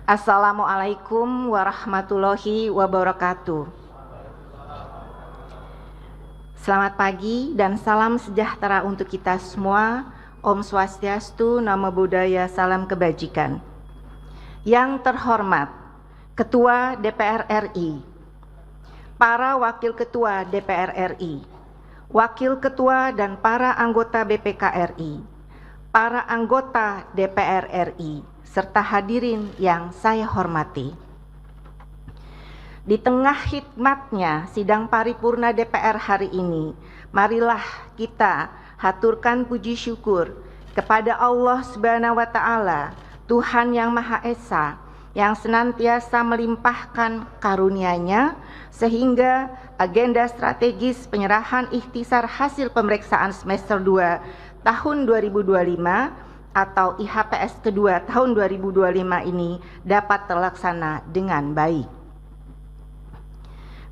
Assalamualaikum warahmatullahi wabarakatuh. Selamat pagi dan salam sejahtera untuk kita semua. Om Swastiastu, Namo Buddhaya, salam kebajikan. Yang terhormat Ketua DPR RI, para Wakil Ketua DPR RI, Wakil Ketua dan para anggota BPK RI, para anggota DPR RI, serta hadirin yang saya hormati. Di tengah hikmatnya sidang paripurna DPR hari ini, marilah kita haturkan puji syukur kepada Allah Subhanahu wa Ta'ala, Tuhan yang Maha Esa, yang senantiasa melimpahkan karunia-Nya sehingga agenda strategis penyerahan ikhtisar hasil pemeriksaan semester 2 tahun 2025 atau IHPS kedua tahun 2025 ini dapat terlaksana dengan baik.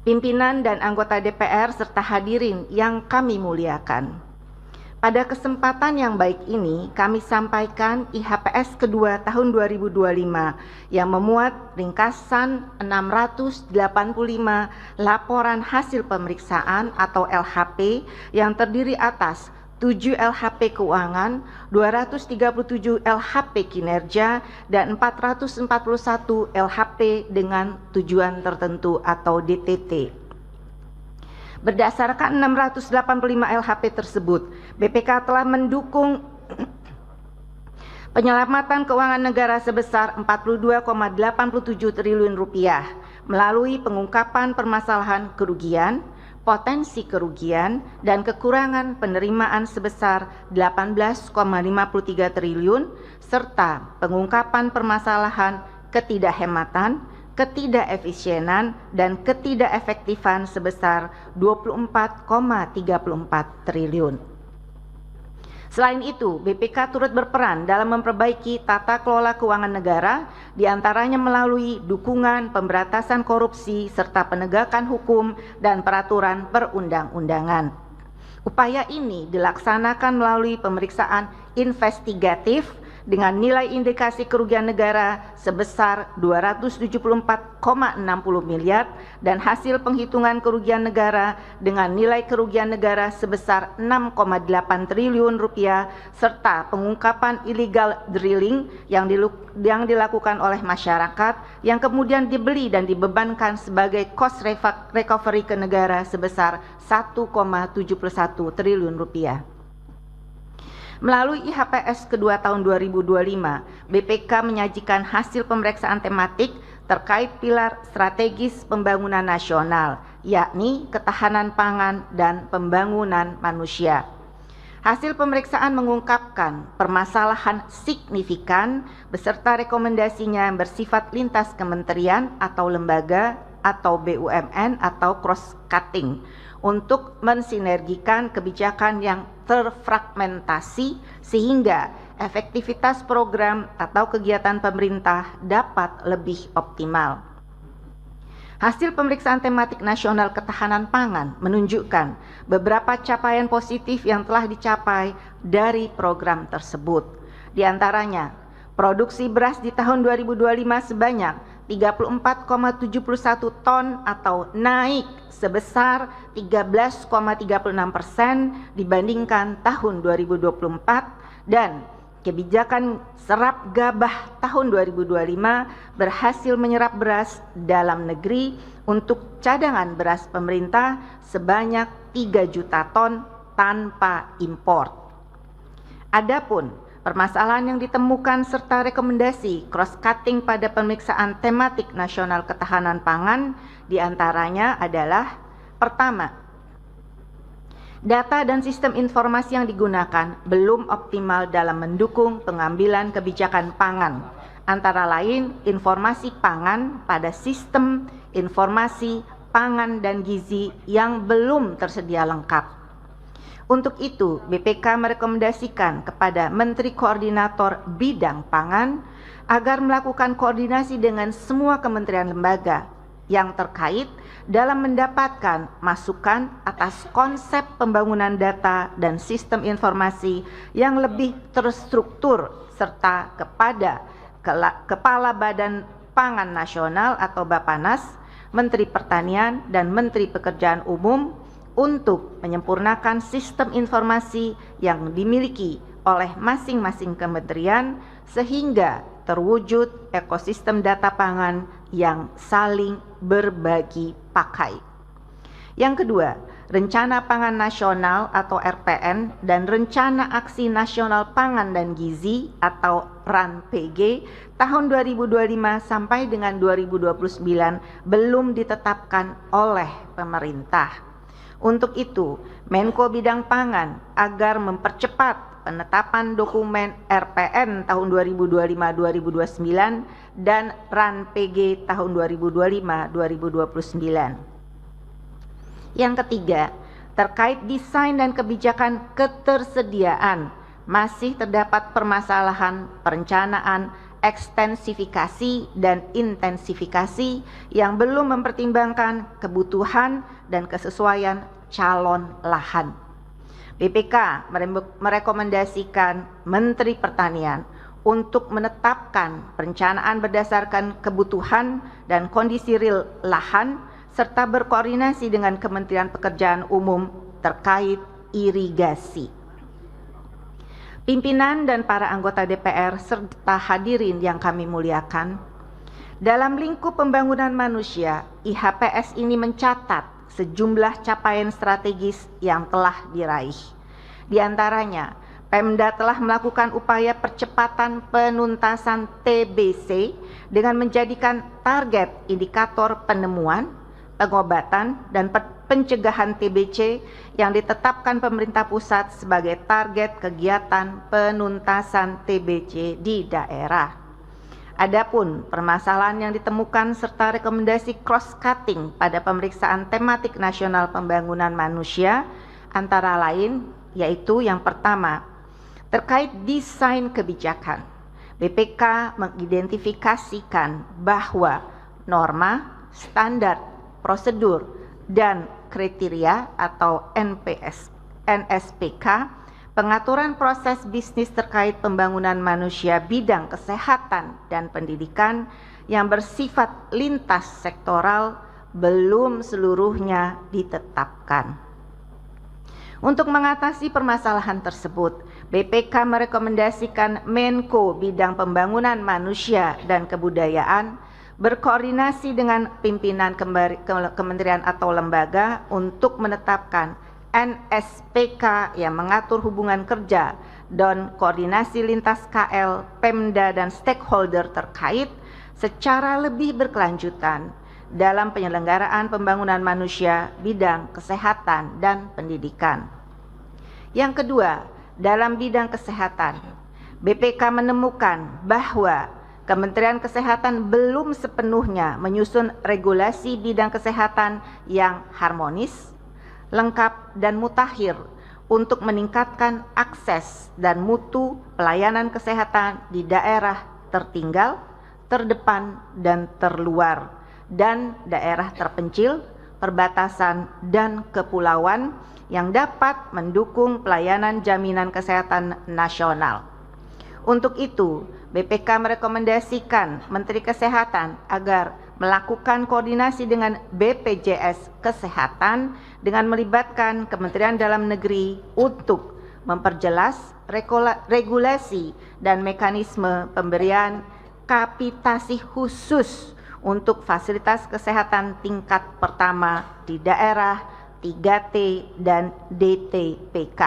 Pimpinan dan anggota DPR serta hadirin yang kami muliakan. Pada kesempatan yang baik ini kami sampaikan IHPS kedua tahun 2025 yang memuat ringkasan 685 laporan hasil pemeriksaan atau LHP yang terdiri atas 7 LHP keuangan, 237 LHP kinerja, dan 441 LHP dengan tujuan tertentu atau DTT. Berdasarkan 685 LHP tersebut, BPK telah mendukung penyelamatan keuangan negara sebesar 42,87 triliun rupiah melalui pengungkapan permasalahan kerugian, potensi kerugian, dan kekurangan penerimaan sebesar 18,53 triliun, serta pengungkapan permasalahan ketidakhematan, ketidakefisienan, dan ketidakefektifan sebesar 24,34 triliun. Selain itu, BPK turut berperan dalam memperbaiki tata kelola keuangan negara, diantaranya melalui dukungan pemberantasan korupsi serta penegakan hukum dan peraturan perundang-undangan. Upaya ini dilaksanakan melalui pemeriksaan investigatif dengan nilai indikasi kerugian negara sebesar 274,60 miliar dan hasil penghitungan kerugian negara dengan nilai kerugian negara sebesar 6,8 triliun rupiah serta pengungkapan illegal drilling yang dilakukan oleh masyarakat yang kemudian dibeli dan dibebankan sebagai cost recovery ke negara sebesar 1,71 triliun rupiah. Melalui IHPS kedua tahun 2025, BPK menyajikan hasil pemeriksaan tematik terkait pilar strategis pembangunan nasional, yakni ketahanan pangan dan pembangunan manusia. Hasil pemeriksaan mengungkapkan permasalahan signifikan beserta rekomendasinya yang bersifat lintas kementerian atau lembaga atau BUMN atau cross-cutting untuk mensinergikan kebijakan yang terfragmentasi sehingga efektivitas program atau kegiatan pemerintah dapat lebih optimal. Hasil pemeriksaan tematik nasional ketahanan pangan menunjukkan beberapa capaian positif yang telah dicapai dari program tersebut. Di antaranya, produksi beras di tahun 2025 sebanyak 34,71 ton atau naik sebesar 13,36% dibandingkan tahun 2024, dan kebijakan serap gabah tahun 2025 berhasil menyerap beras dalam negeri untuk cadangan beras pemerintah sebanyak 3 juta ton tanpa impor. Adapun permasalahan yang ditemukan serta rekomendasi cross-cutting pada pemeriksaan tematik nasional ketahanan pangan diantaranya adalah: pertama, data dan sistem informasi yang digunakan belum optimal dalam mendukung pengambilan kebijakan pangan, antara lain informasi pangan pada sistem informasi pangan dan gizi yang belum tersedia lengkap. Untuk itu, BPK merekomendasikan kepada Menteri Koordinator Bidang Pangan agar melakukan koordinasi dengan semua kementerian lembaga yang terkait dalam mendapatkan masukan atas konsep pembangunan data dan sistem informasi yang lebih terstruktur serta kepada Kepala Badan Pangan Nasional atau Bappenas, Menteri Pertanian, dan Menteri Pekerjaan Umum untuk menyempurnakan sistem informasi yang dimiliki oleh masing-masing kementerian sehingga terwujud ekosistem data pangan yang saling berbagi pakai. Yang kedua, Rencana Pangan Nasional atau RPN dan Rencana Aksi Nasional Pangan dan Gizi atau RAN-PG tahun 2025 sampai dengan 2029 belum ditetapkan oleh pemerintah. Untuk itu, Menko Bidang Pangan agar mempercepat penetapan dokumen RPN tahun 2025-2029 dan RAN-PG tahun 2025-2029. Yang ketiga, terkait desain dan kebijakan ketersediaan, masih terdapat permasalahan perencanaan, ekstensifikasi, dan intensifikasi yang belum mempertimbangkan kebutuhan dan kesesuaian calon lahan. BPK merekomendasikan Menteri Pertanian untuk menetapkan perencanaan berdasarkan kebutuhan dan kondisi real lahan serta berkoordinasi dengan Kementerian Pekerjaan Umum terkait irigasi. Pimpinan dan para anggota DPR serta hadirin yang kami muliakan, dalam lingkup pembangunan manusia, IHPS ini mencatat sejumlah capaian strategis yang telah diraih. Di antaranya, Pemda telah melakukan upaya percepatan penuntasan TBC dengan menjadikan target indikator penemuan, pengobatan, dan pencegahan TBC yang ditetapkan pemerintah pusat sebagai target kegiatan penuntasan TBC di daerah. Adapun permasalahan yang ditemukan serta rekomendasi cross-cutting pada pemeriksaan tematik nasional pembangunan manusia antara lain yaitu yang pertama, terkait desain kebijakan. BPK mengidentifikasikan bahwa norma, standar, prosedur, dan kriteria atau NSPK, pengaturan proses bisnis terkait pembangunan manusia bidang kesehatan dan pendidikan yang bersifat lintas sektoral belum seluruhnya ditetapkan. Untuk mengatasi permasalahan tersebut, BPK merekomendasikan Menko Bidang Pembangunan Manusia dan Kebudayaan berkoordinasi dengan pimpinan kementerian atau lembaga untuk menetapkan NSPK yang mengatur hubungan kerja dan koordinasi lintas KL, Pemda, dan stakeholder terkait secara lebih berkelanjutan dalam penyelenggaraan pembangunan manusia bidang kesehatan dan pendidikan. Yang kedua, dalam bidang kesehatan, BPK menemukan bahwa Kementerian Kesehatan belum sepenuhnya menyusun regulasi bidang kesehatan yang harmonis, lengkap, dan mutakhir untuk meningkatkan akses dan mutu pelayanan kesehatan di daerah tertinggal, terdepan, dan terluar, dan daerah terpencil, perbatasan, dan kepulauan yang dapat mendukung pelayanan jaminan kesehatan nasional. Untuk itu, BPK merekomendasikan Menteri Kesehatan agar melakukan koordinasi dengan BPJS Kesehatan dengan melibatkan Kementerian Dalam Negeri untuk memperjelas regulasi dan mekanisme pemberian kapitasi khusus untuk fasilitas kesehatan tingkat pertama di daerah 3T dan DTPK.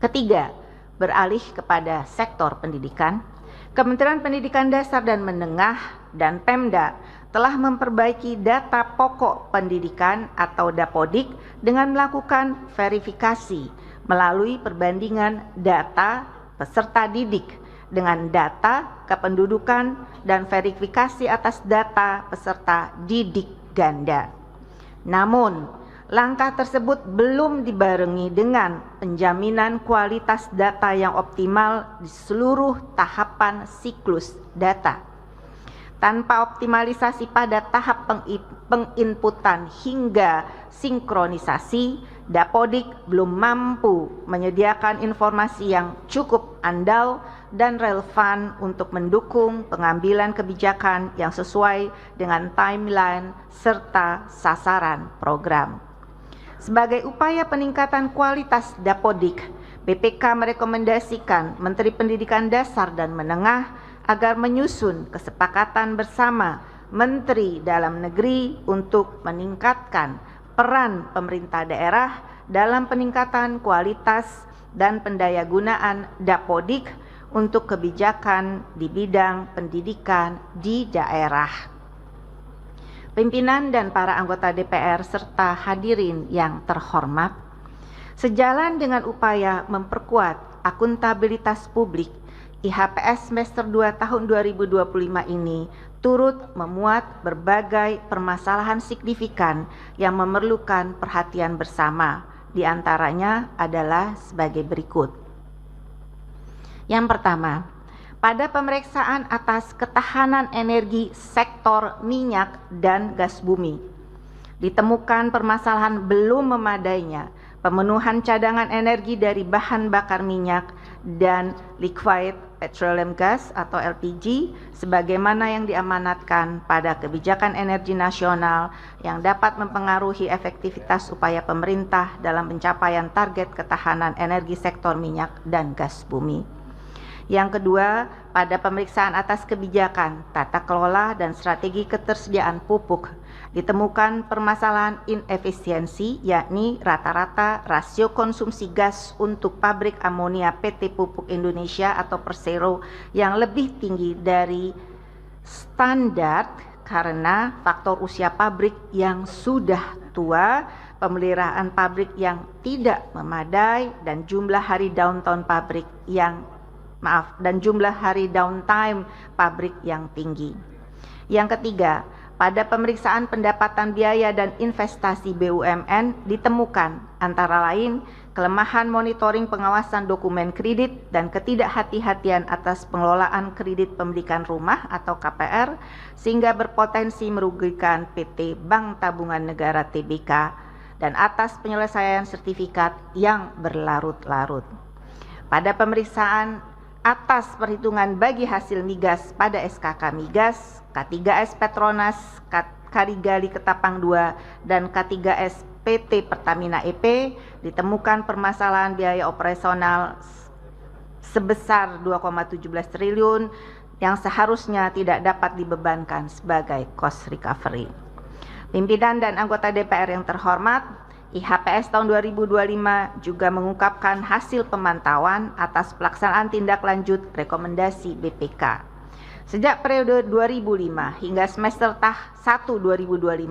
Ketiga, beralih kepada sektor pendidikan, Kementerian Pendidikan Dasar dan Menengah dan Pemda telah memperbaiki data pokok pendidikan atau Dapodik dengan melakukan verifikasi melalui perbandingan data peserta didik dengan data kependudukan dan verifikasi atas data peserta didik ganda. Namun, langkah tersebut belum dibarengi dengan penjaminan kualitas data yang optimal di seluruh tahapan siklus data. Tanpa optimalisasi pada tahap penginputan hingga sinkronisasi, Dapodik belum mampu menyediakan informasi yang cukup andal dan relevan untuk mendukung pengambilan kebijakan yang sesuai dengan timeline serta sasaran program. Sebagai upaya peningkatan kualitas Dapodik, BPK merekomendasikan Menteri Pendidikan Dasar dan Menengah agar menyusun kesepakatan bersama Menteri Dalam Negeri untuk meningkatkan peran pemerintah daerah dalam peningkatan kualitas dan pendayagunaan Dapodik untuk kebijakan di bidang pendidikan di daerah. Pimpinan dan para anggota DPR serta hadirin yang terhormat, sejalan dengan upaya memperkuat akuntabilitas publik, IHPS semester 2 tahun 2025 ini turut memuat berbagai permasalahan signifikan yang memerlukan perhatian bersama. Di antaranya adalah sebagai berikut. Yang pertama, pada pemeriksaan atas ketahanan energi sektor minyak dan gas bumi, ditemukan permasalahan belum memadainya pemenuhan cadangan energi dari bahan bakar minyak dan liquid petroleum gas atau LPG sebagaimana yang diamanatkan pada kebijakan energi nasional yang dapat mempengaruhi efektivitas upaya pemerintah dalam pencapaian target ketahanan energi sektor minyak dan gas bumi. Yang kedua, pada pemeriksaan atas kebijakan, tata kelola, dan strategi ketersediaan pupuk, ditemukan permasalahan inefisiensi, yakni rata-rata rasio konsumsi gas untuk pabrik amonia PT Pupuk Indonesia atau Persero yang lebih tinggi dari standar karena faktor usia pabrik yang sudah tua, pemeliharaan pabrik yang tidak memadai, dan jumlah hari downtime pabrik yang tinggi. Yang ketiga, pada pemeriksaan pendapatan biaya dan investasi BUMN ditemukan antara lain kelemahan monitoring pengawasan dokumen kredit dan ketidakhati-hatian atas pengelolaan kredit pemilikan rumah atau KPR sehingga berpotensi merugikan PT Bank Tabungan Negara Tbk dan atas penyelesaian sertifikat yang berlarut-larut. Pada pemeriksaan atas perhitungan bagi hasil migas pada SKK Migas, K3S Petronas, Karigali Ketapang 2, dan K3S PT Pertamina EP, ditemukan permasalahan biaya operasional sebesar 2,17 triliun yang seharusnya tidak dapat dibebankan sebagai cost recovery. Pimpinan dan anggota DPR yang terhormat, IHPS tahun 2025 juga mengungkapkan hasil pemantauan atas pelaksanaan tindak lanjut rekomendasi BPK. Sejak periode 2005 hingga semester 1 2025,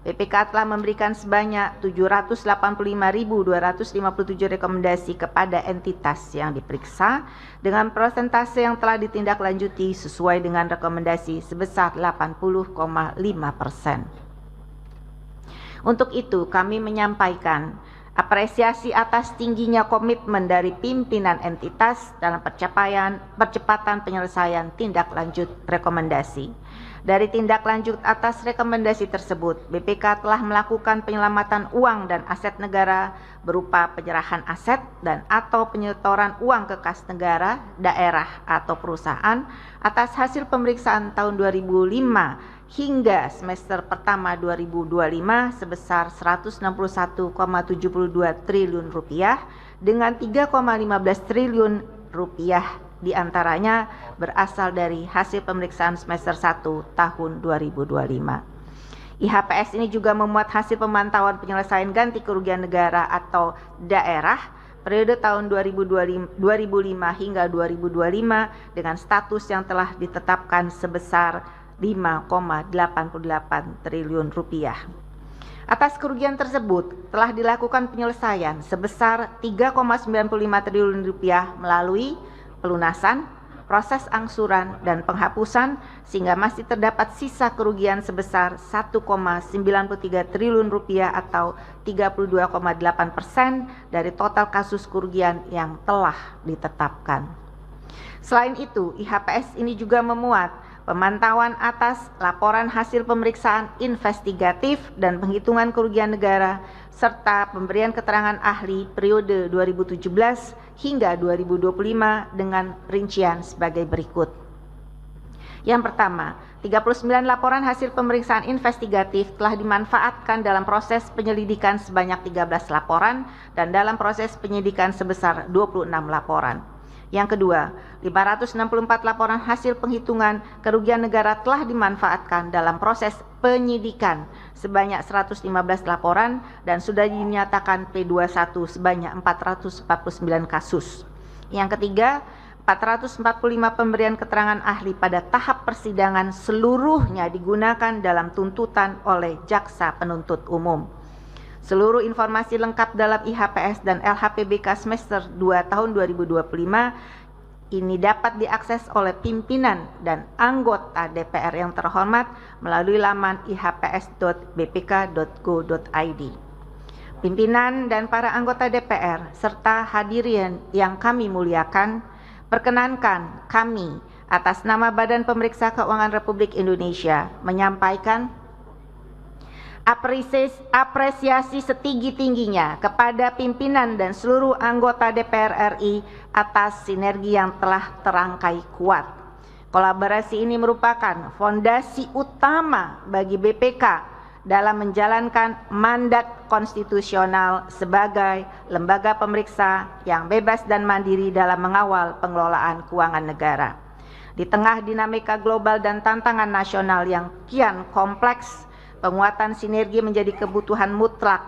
BPK telah memberikan sebanyak 785.257 rekomendasi kepada entitas yang diperiksa dengan persentase yang telah ditindaklanjuti sesuai dengan rekomendasi sebesar 80,5%. Untuk itu, kami menyampaikan apresiasi atas tingginya komitmen dari pimpinan entitas dalam percepatan penyelesaian tindak lanjut rekomendasi. Dari tindak lanjut atas rekomendasi tersebut, BPK telah melakukan penyelamatan uang dan aset negara berupa penyerahan aset dan atau penyetoran uang ke kas negara, daerah, atau perusahaan atas hasil pemeriksaan tahun 2005 hingga semester pertama 2025 sebesar 161,72 triliun rupiah dengan 3,15 triliun rupiah diantaranya berasal dari hasil pemeriksaan semester 1 tahun 2025. IHPS ini juga memuat hasil pemantauan penyelesaian ganti kerugian negara atau daerah periode tahun 2005 hingga 2025 dengan status yang telah ditetapkan sebesar 5,88 triliun rupiah. Atas kerugian tersebut telah dilakukan penyelesaian sebesar 3,95 triliun rupiah melalui pelunasan, proses angsuran, dan penghapusan sehingga masih terdapat sisa kerugian sebesar 1,93 triliun rupiah atau 32,8% dari total kasus kerugian yang telah ditetapkan. Selain itu, IHPS ini juga memuat pemantauan atas laporan hasil pemeriksaan investigatif dan penghitungan kerugian negara, serta pemberian keterangan ahli periode 2017 hingga 2025 dengan rincian sebagai berikut. Yang pertama, 39 laporan hasil pemeriksaan investigatif telah dimanfaatkan dalam proses penyelidikan sebanyak 13 laporan dan dalam proses penyidikan sebesar 26 laporan. Yang kedua, 564 laporan hasil penghitungan kerugian negara telah dimanfaatkan dalam proses penyidikan sebanyak 115 laporan dan sudah dinyatakan P21 sebanyak 449 kasus. Yang ketiga, 445 pemberian keterangan ahli pada tahap persidangan seluruhnya digunakan dalam tuntutan oleh jaksa penuntut umum. Seluruh informasi lengkap dalam IHPS dan LHPBK semester 2 tahun 2025 ini dapat diakses oleh pimpinan dan anggota DPR yang terhormat melalui laman ihps.bpk.go.id. Pimpinan dan para anggota DPR serta hadirin yang kami muliakan, perkenankan kami atas nama Badan Pemeriksa Keuangan Republik Indonesia menyampaikan apresiasi setinggi-tingginya kepada pimpinan dan seluruh anggota DPR RI atas sinergi yang telah terangkai kuat. Kolaborasi ini merupakan fondasi utama bagi BPK dalam menjalankan mandat konstitusional sebagai lembaga pemeriksa yang bebas dan mandiri dalam mengawal pengelolaan keuangan negara. Di tengah dinamika global dan tantangan nasional yang kian kompleks, penguatan sinergi menjadi kebutuhan mutlak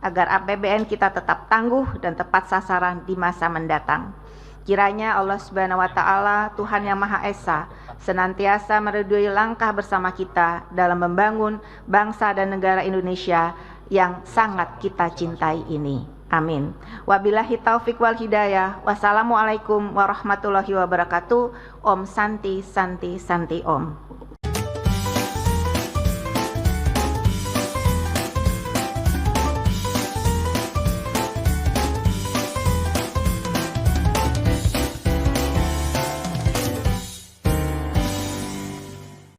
agar APBN kita tetap tangguh dan tepat sasaran di masa mendatang. Kiranya Allah Subhanahu wa Ta'ala, Tuhan yang Maha Esa, senantiasa meridhoi langkah bersama kita dalam membangun bangsa dan negara Indonesia yang sangat kita cintai ini. Amin. Wabillahi taufik wal hidayah. Wassalamualaikum warahmatullahi wabarakatuh. Om Santi Santi Santi Om.